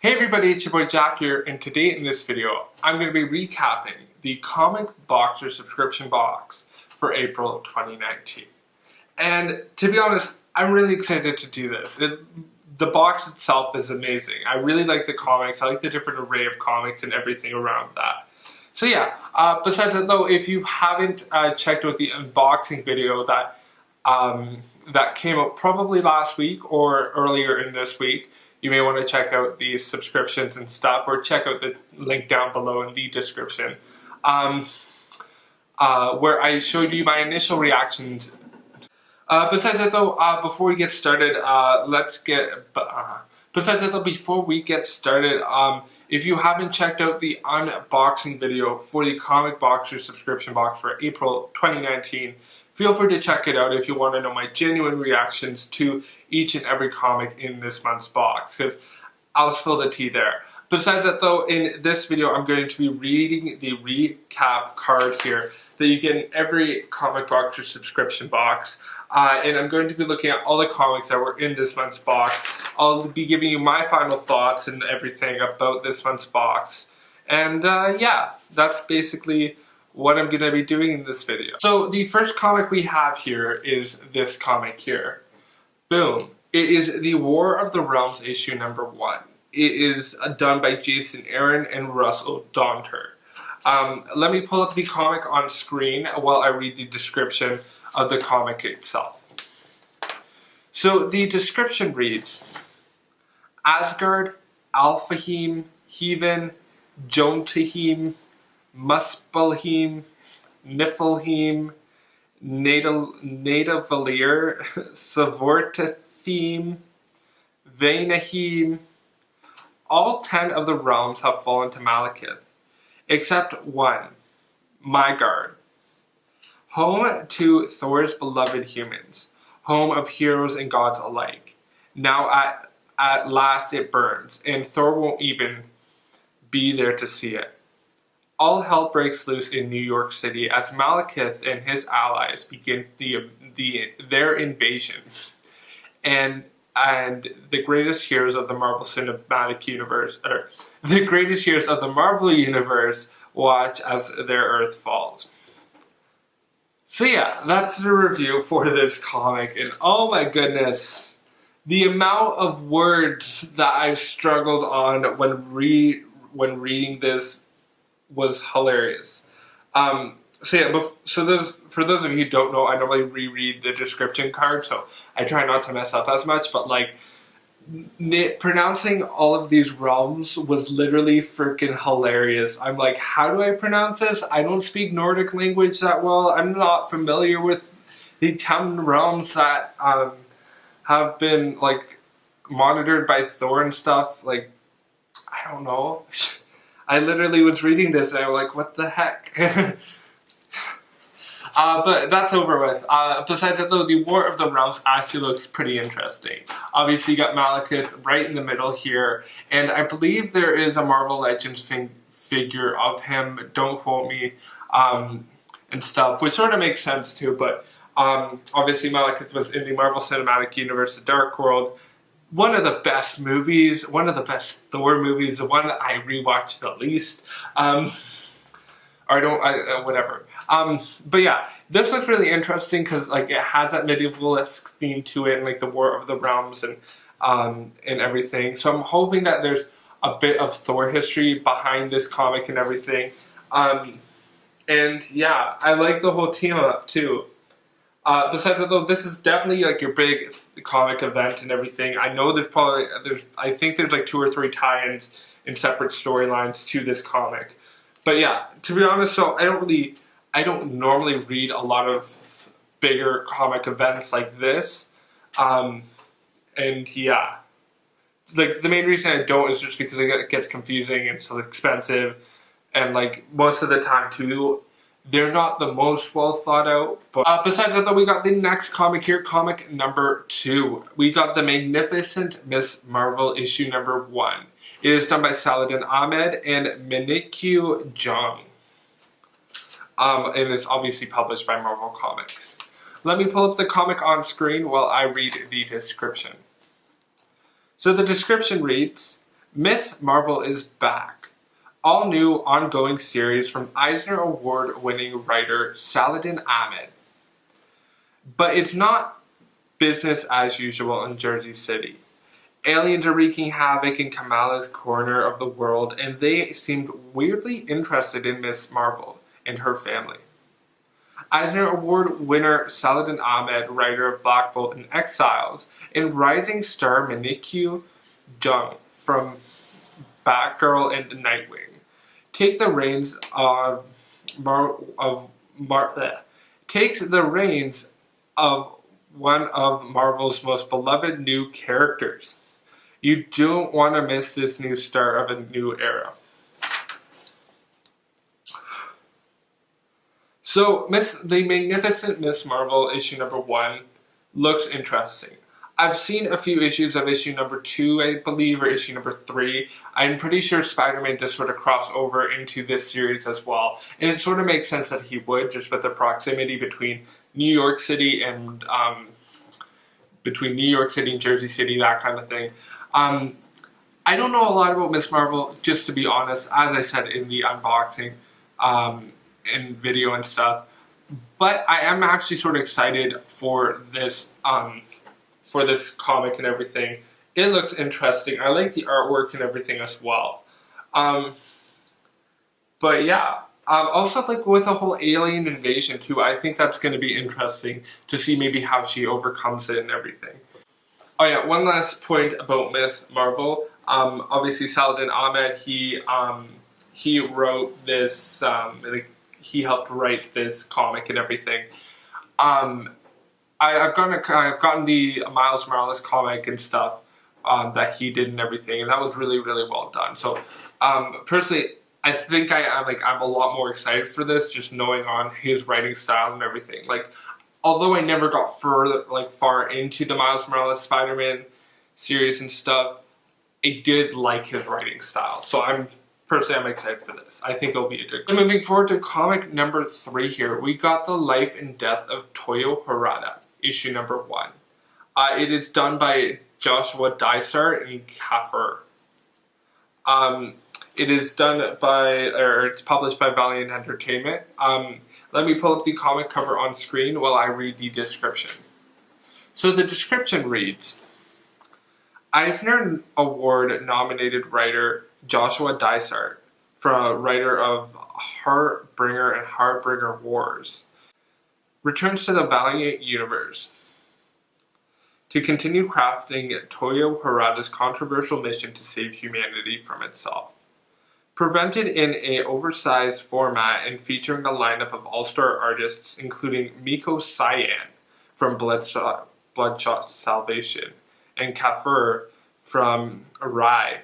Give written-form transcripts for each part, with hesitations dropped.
Hey everybody, it's your boy Jack here, and today in this video, I'm going to be recapping the Comic Boxer subscription box for April 2019. And to be honest, I'm really excited to do this. The box itself is amazing. I really like the comics. I like the different array of comics and everything around that. So yeah, besides that though, if you haven't checked out the unboxing video that came out probably last week or earlier in this week, you may want to check out the subscriptions and stuff, or check out the link down below in the description, where I showed you my initial reactions. Besides that though, before we get started, before we get started, if you haven't checked out the unboxing video for the Comic Boxer subscription box for April 2019, feel free to check it out if you want to know my genuine reactions to each and every comic in this month's box, because I'll spill the tea there. Besides that though, in this video I'm going to be reading the recap card here that you get in every Comic Boxer subscription box. And I'm going to be looking at all the comics that were in this month's box. I'll be giving you my final thoughts and everything about this month's box. And yeah, that's basically what I'm going to be doing in this video. So the first comic we have here is this comic here. Boom. It is the War of the Realms issue number 1. It is done by Jason Aaron and Russell Donter. Let me pull up the comic on screen while I read the description of the comic itself. So the description reads: Asgard, Alfheim, Heaven, Jotunheim, Muspelheim, Niflheim, Nidavellir, Svartalfheim, Vanaheim. All 10 of the realms have fallen to Malekith, except one, Midgard. Home to Thor's beloved humans, home of heroes and gods alike. Now at last it burns, and Thor won't even be there to see it. All hell breaks loose in New York City as Malekith and his allies begin their invasion. And the greatest heroes of the Marvel Cinematic Universe, or the greatest heroes of the Marvel Universe, watch as their Earth falls. So yeah, that's the review for this comic, and oh my goodness, the amount of words that I've struggled on when reading this was hilarious. So yeah, for those of you who don't know, I normally reread the description card, so I try not to mess up as much, but like, pronouncing all of these realms was literally freaking hilarious. I'm like, how do I pronounce this? I don't speak Nordic language that well. I'm not familiar with the 10 realms that have been like monitored by Thor and stuff. Like, I don't know. I literally was reading this and I'm like, what the heck? But that's over with. Besides that though, the War of the Realms actually looks pretty interesting. Obviously you got Malekith right in the middle here, and I believe there is a Marvel Legends figure of him, don't quote me, and stuff, which sort of makes sense too, but obviously Malekith was in the Marvel Cinematic Universe, The Dark World. One of the best movies, one of the best Thor movies, the one I rewatched the least. Whatever. But yeah, this looks really interesting because like it has that medievalist theme to it, and like the War of the Realms and everything. So I'm hoping that there's a bit of Thor history behind this comic and everything. And yeah, I like the whole team up too. Besides that though, this is definitely like your big comic event and everything. I know I think there's like 2 or 3 tie-ins in separate storylines to this comic. But yeah, to be honest, so I don't normally read a lot of bigger comic events like this. And yeah, like the main reason I don't is just because it gets confusing and so expensive. And like most of the time too, they're not the most well thought out. But besides that though, we got the next comic here, comic number 2. We got the Magnificent Miss Marvel issue number 1. It is done by Saladin Ahmed and Minikyu Jung. And it's obviously published by Marvel Comics. Let me pull up the comic on screen while I read the description. So the description reads, Miss Marvel is back. All new ongoing series from Eisner Award-winning writer Saladin Ahmed. But it's not business as usual in Jersey City. Aliens are wreaking havoc in Kamala's corner of the world, and they seemed weirdly interested in Miss Marvel and her family. Eisner Award winner Saladin Ahmed, writer of Black Bolt and Exiles, and rising star Minikyu Jung from Batgirl and Nightwing, takes the reins of one of Marvel's most beloved new characters. You don't want to miss this new start of a new era. So, the Magnificent Miss Marvel issue number 1 looks interesting. I've seen a few issues of issue number 2, I believe, or issue number 3. I'm pretty sure Spider-Man just sort of crossed over into this series as well. And it sort of makes sense that he would, just with the proximity between New York City and Jersey City, that kind of thing. I don't know a lot about Miss Marvel, just to be honest, as I said in the unboxing and video and stuff. But I am actually sort of excited for this comic and everything. It looks interesting. I like the artwork and everything as well. But yeah. Also, like with the whole alien invasion too, I think that's going to be interesting to see maybe how she overcomes it and everything. Oh yeah, one last point about Miss Marvel. Obviously, Saladin Ahmed, he wrote this. He helped write this comic and everything. I've gotten the Miles Morales comic and stuff that he did and everything, and that was really, really well done. So, personally, I think I'm a lot more excited for this, just knowing on his writing style and everything. Like, although I never got far into the Miles Morales Spider-Man series and stuff, I did like his writing style. So I'm excited for this. I think it'll be a good. So moving forward to comic number 3 here, we got the Life and Death of Toyo Harada, issue number 1. It is done by Joshua Dysart and Kaffer. It is it's published by Valiant Entertainment. Let me pull up the comic cover on screen while I read the description. So the description reads, Eisner Award-nominated writer Joshua Dysart, writer of Heartbringer and Heartbringer Wars, returns to the Valiant universe to continue crafting Toyo Harada's controversial mission to save humanity from itself. Presented in an oversized format and featuring a lineup of all-star artists including Miko Cyan from Bloodshot Salvation and Kafur from Rai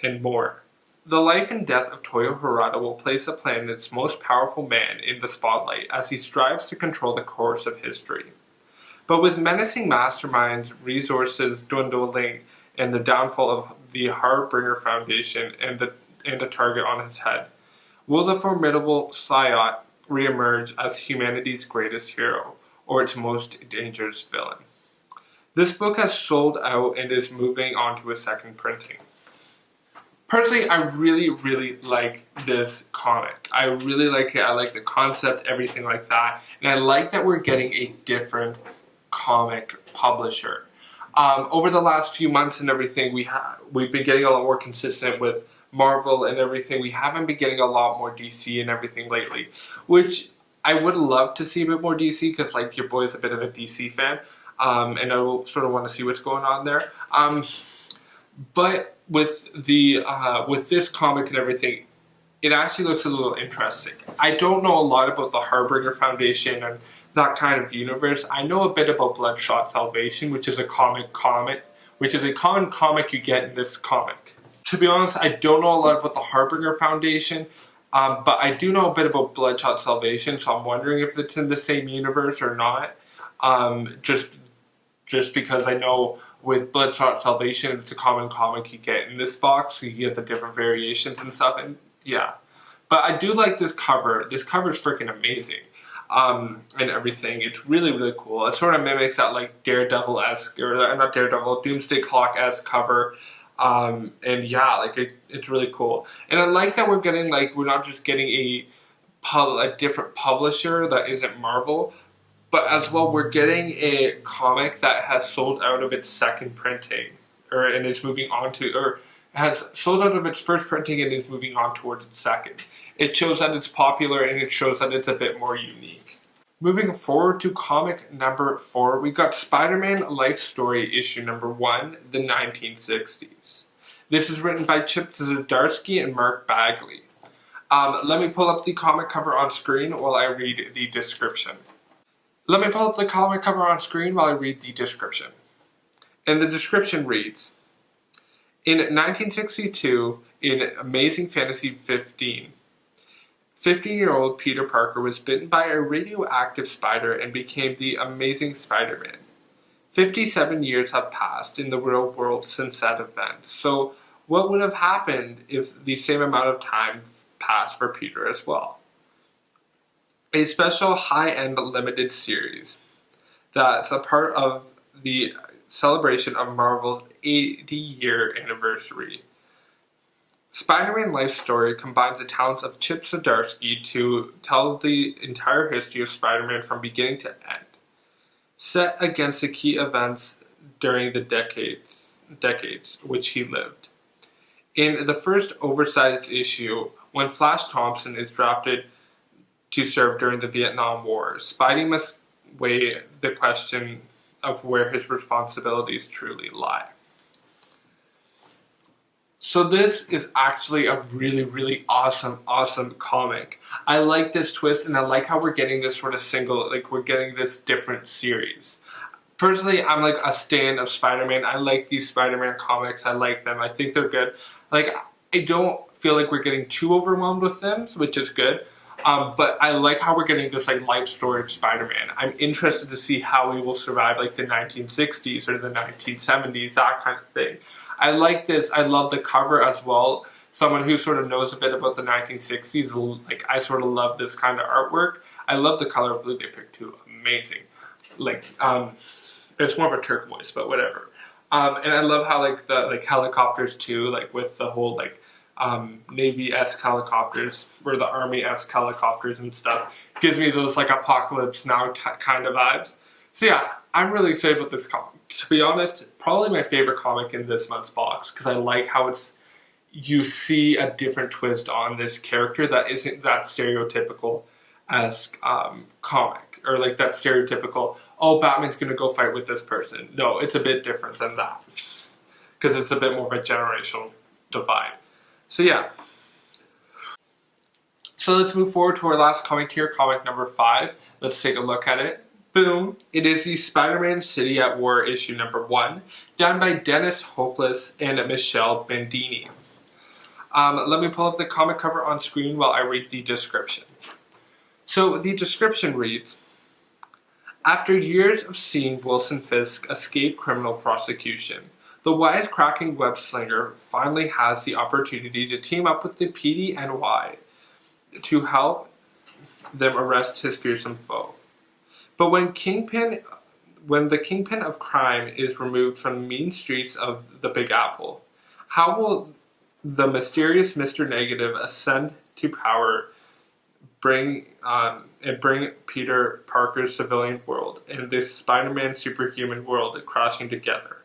and more. The life and death of Toyo Harada will place the planet's most powerful man in the spotlight as he strives to control the course of history. But with menacing masterminds, resources dwindling, and the downfall of the Heartbringer Foundation and a target on its head, will the formidable Syot reemerge as humanity's greatest hero, or its most dangerous villain? This book has sold out and is moving on to a second printing. Personally, I really, really like this comic. I really like it. I like the concept, everything like that. And I like that we're getting a different comic publisher. Over the last few months and everything, we've been getting a lot more consistent with Marvel and everything. We haven't been getting a lot more DC and everything lately, which I would love to see a bit more DC because, like, your boy's a bit of a DC fan, and I will sort of want to see what's going on there. But with this comic and everything, it actually looks a little interesting. I don't know a lot about the Harbinger Foundation and that kind of universe. I know a bit about Bloodshot Salvation, which is a common comic you get in this comic. To be honest, I don't know a lot about the Harbinger Foundation, but I do know a bit about Bloodshot Salvation, so I'm wondering if it's in the same universe or not. Just because I know with Bloodshot Salvation, it's a common comic you get in this box, so you get the different variations and stuff, and yeah. But I do like this cover. This cover is freaking amazing, and everything. It's really, really cool. It sort of mimics that, like, Daredevil-esque, or not Daredevil, Doomsday Clock-esque cover. And yeah, like it's really cool. And I like that we're getting like we're not just getting a different publisher that isn't Marvel, but as well we're getting a comic that has sold out of its second printing, and it's moving on to, or has sold out of its first printing and is moving on towards its second. It shows that it's popular and it shows that it's a bit more unique. Moving forward to comic number 4, we got Spider-Man Lifestory issue number 1, the 1960s. This is written by Chip Zdarsky and Mark Bagley. Let me pull up the comic cover on screen while I read the description. And the description reads, in 1962, in Amazing Fantasy 15, 15-year-old Peter Parker was bitten by a radioactive spider and became the Amazing Spider-Man. 57 years have passed in the real world since that event. So what would have happened if the same amount of time passed for Peter as well? A special high-end limited series that's a part of the celebration of Marvel's 80-year anniversary. Spider-Man Lifestory combines the talents of Chip Zdarsky to tell the entire history of Spider-Man from beginning to end, set against the key events during the decades which he lived. In the first oversized issue, when Flash Thompson is drafted to serve during the Vietnam War, Spidey must weigh the question of where his responsibilities truly lie. So this is actually a really, really awesome comic. I like this twist, and I like how we're getting this sort of single, like we're getting this different series. Personally, I'm like a stan of Spider-Man. I like these Spider-Man comics. I like them. I think they're good. Like, I don't feel like we're getting too overwhelmed with them, which is good. But I like how we're getting this like life story of Spider-Man. I'm interested to see how he will survive like the 1960s or the 1970s, that kind of thing. I like this. I love the cover as well. Someone who sort of knows a bit about the 1960s, like I sort of love this kind of artwork. I love the color blue they picked too. Amazing. Like, it's more of a turquoise, but whatever. And I love how like the like helicopters too, like with the whole like Navy-esque helicopters or the Army-esque helicopters and stuff. Gives me those like Apocalypse Now kind of vibes. So yeah, I'm really excited about this comic. To be honest, probably my favorite comic in this month's box because I like how it's, you see a different twist on this character that isn't that stereotypical-esque comic, or like that stereotypical, oh, Batman's gonna go fight with this person. No, it's a bit different than that because it's a bit more of a generational divide. So yeah. So let's move forward to our last comic here, comic number 5. Let's take a look at it. Boom. It is the Spider-Man City at War issue number 1, done by Dennis Hopeless and Michelle Bandini. Let me pull up the comic cover on screen while I read the description. So the description reads, after years of seeing Wilson Fisk escape criminal prosecution, the wisecracking web-slinger finally has the opportunity to team up with the PDNY to help them arrest his fearsome foe. But when the kingpin of crime is removed from the mean streets of the Big Apple, how will the mysterious Mr. Negative ascend to power, bring Peter Parker's civilian world and this Spider-Man superhuman world crashing together?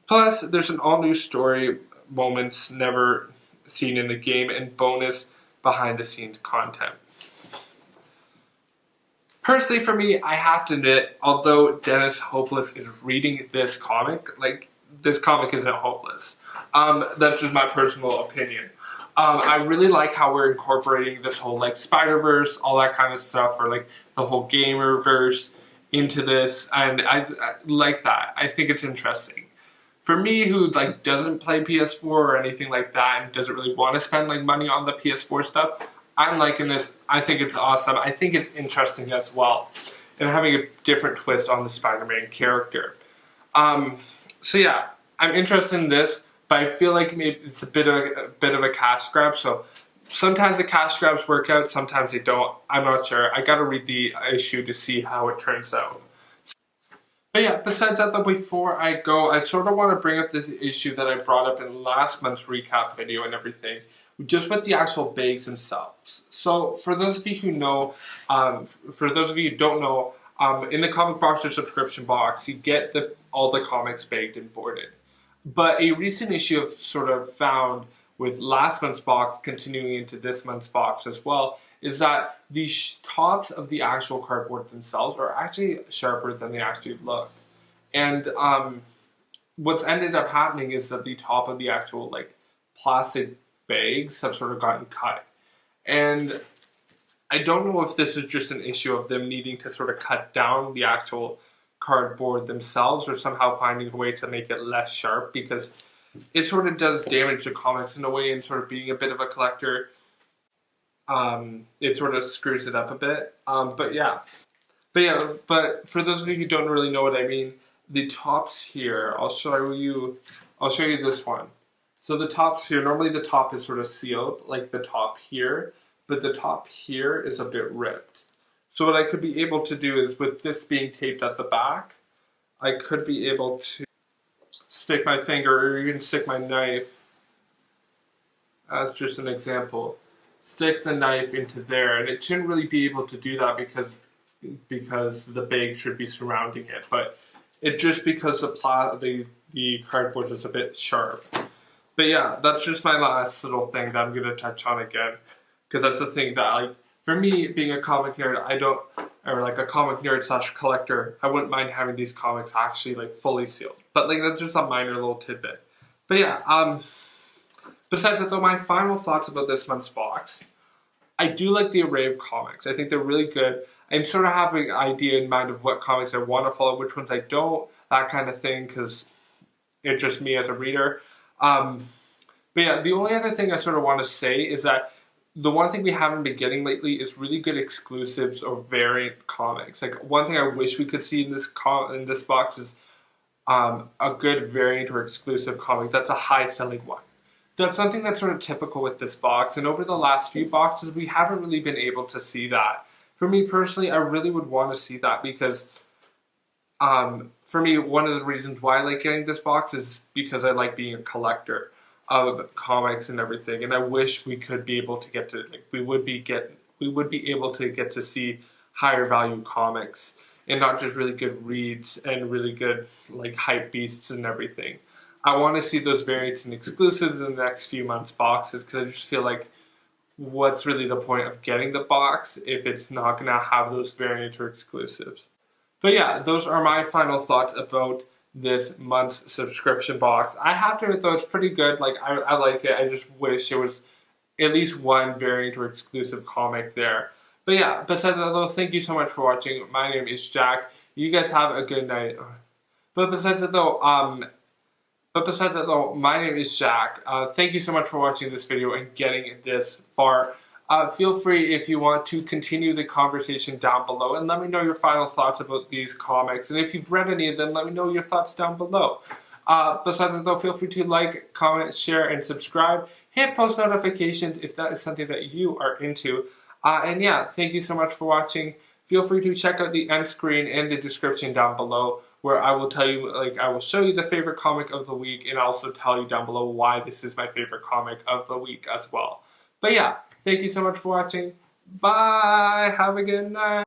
Plus, there's an all-new story, moments never seen in the game, and bonus behind-the-scenes content. Personally, for me, I have to admit, although Dennis Hopeless is reading this comic, like, this comic isn't hopeless. That's just my personal opinion. I really like how we're incorporating this whole, like, Spider-Verse, all that kind of stuff, or, like, the whole Gamer-verse into this, and I like that. I think it's interesting. For me, who, like, doesn't play PS4 or anything like that, and doesn't really want to spend, like, money on the PS4 stuff, I'm liking this. I think it's awesome. I think it's interesting as well, and having a different twist on the Spider-Man character. So yeah, I'm interested in this, but I feel like maybe it's a bit of a cash grab. So sometimes the cash grabs work out, sometimes they don't. I'm not sure. I got to read the issue to see how it turns out. But yeah, besides that, though, before I go, I sort of want to bring up this issue that I brought up in last month's recap video and everything, just with the actual bags themselves. So, for those of you who know, for those of you who don't know, in the comic box or subscription box, you get all the comics bagged and boarded. But a recent issue I've sort of found with last month's box continuing into this month's box as well is that the tops of the actual cardboard themselves are actually sharper than they actually look. And what's ended up happening is that the top of the actual like plastic bags have sort of gotten cut. And I don't know if this is just an issue of them needing to sort of cut down the actual cardboard themselves or somehow finding a way to make it less sharp, because it sort of does damage the comics in a way, and sort of being a bit of a collector, it sort of screws it up a bit. But for those of you who don't really know what I mean, the tops here, I'll show you this one. So the tops here, normally the top is sort of sealed, like the top here, but the top here is a bit ripped. So what I could be able to do is, with this being taped at the back, I could be able to stick my finger or even stick my knife, as just an example, stick the knife into there, and it shouldn't really be able to do that because the bag should be surrounding it, but it just because the cardboard is a bit sharp. But yeah, that's just my last little thing that I'm going to touch on again, because that's the thing that, for me, being a comic nerd, or a comic nerd / collector, I wouldn't mind having these comics actually fully sealed. But that's just a minor little tidbit. But yeah, besides that though, my final thoughts about this month's box. I do like the array of comics. I think they're really good. I'm sort of having an idea in mind of what comics I want to follow, which ones I don't, that kind of thing, because it's just me as a reader. But yeah, the only other thing I sort of want to say is that the one thing we haven't been getting lately is really good exclusives or variant comics. One thing I wish we could see in this box is a good variant or exclusive comic that's a high-selling one. That's something that's sort of typical with this box, and over the last few boxes, we haven't really been able to see that. For me personally, I really would want to see that, because for me, one of the reasons why I like getting this box is because I like being a collector of comics and everything, and I wish we could be able to get to we would be able to get to see higher value comics and not just really good reads and really good hype beasts and everything. I want to see those variants and exclusives in the next few months boxes, because I just feel like, what's really the point of getting the box if it's not going to have those variants or exclusives? But yeah, those are my final thoughts about this month's subscription box. I have to admit though, it's pretty good. I like it. I just wish there was at least one variant or exclusive comic there. But yeah, besides that though, thank you so much for watching. My name is Jack. You guys have a good night. But besides that though, my name is Jack. Thank you so much for watching this video and getting this far. Feel free, if you want, to continue the conversation down below and let me know your final thoughts about these comics. And if you've read any of them, let me know your thoughts down below. Besides that though, feel free to like, comment, share, and subscribe. Hit post notifications if that is something that you are into. And yeah, thank you so much for watching. Feel free to check out the end screen and the description down below, where I will tell you, I will show you the favorite comic of the week, and also tell you down below why this is my favorite comic of the week as well. But yeah, thank you so much for watching. Bye! Have a good night!